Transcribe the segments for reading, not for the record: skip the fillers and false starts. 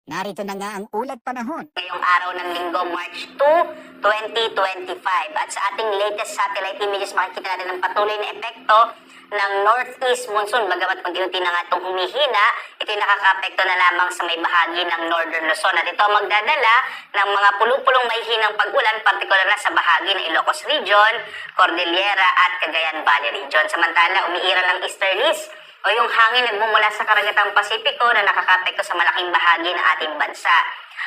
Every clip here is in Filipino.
Narito na nga ang ulat panahon. Ngayong araw ng linggo, March 2, 2025. At sa ating latest satellite images, makikita natin ang patuloy na epekto ng northeast monsoon. Bagamat unti-unti na nga itong humihina, ito'y nakaka-apekto na lamang sa may bahagi ng northern Luzon. At ito magdadala ng mga pulupulong may hinang pag-ulan, partikular na sa bahagi ng Ilocos Region, Cordillera at Cagayan Valley Region. Samantala, umiiral ang easterlies o yung hangin nagmumula sa karagatang Pasipiko na nakakapekto sa malaking bahagi ng ating bansa.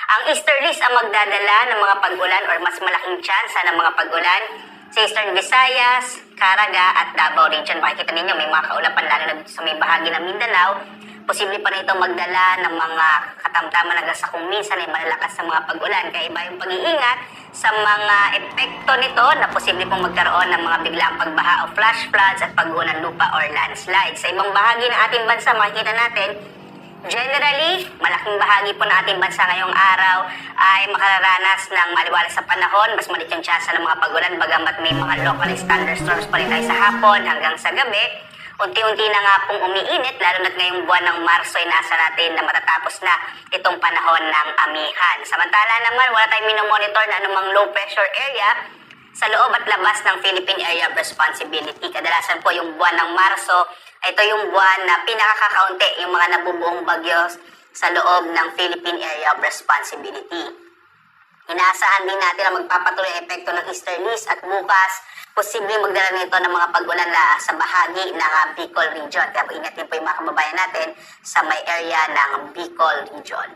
Ang easterlies ang magdadala ng mga pag-ulan or mas malaking tsansa ng mga pag-ulan sa Eastern Visayas, Caraga at Davao Region. Makikita ninyo may mga kaulapan lalo na sa may bahagi ng Mindanao. Posible pa na itong magdala ng mga katamtaman hanggang sa kung minsan ay malalakas sa mga pag-ulan. Kaya iba yung pag-iingat sa mga epekto nito na posible pong magkaroon ng mga biglaang pagbaha o flash floods at pagguho ng lupa or landslides. Sa ibang bahagi ng ating bansa, makikita natin, generally, malaking bahagi po ng ating bansa ngayong araw ay makararanas ng maliwalas sa panahon. Mas maliit yung tsansa ng mga pag-ulan, bagamat may mga localized thunderstorms pa rin tayo sa hapon hanggang sa gabi. Unti-unti na nga pong umiinit, lalo na't ngayong buwan ng Marso ay nasa natin na matatapos na itong panahon ng amihan. Samantala naman, wala tayong minomonitor na anumang low pressure area sa loob at labas ng Philippine Area of Responsibility. Kadalasan po yung buwan ng Marso, ito yung buwan na pinakakaunti yung mga nabubuong bagyo sa loob ng Philippine Area of Responsibility. Inaasahan din natin na magpapatuloy ang epekto ng easterlies at bukas, posible magdala nito ng mga pag-ulan sa bahagi ng Bicol Region. Kaya ingat din po yung mga kababayan natin sa may area ng Bicol Region.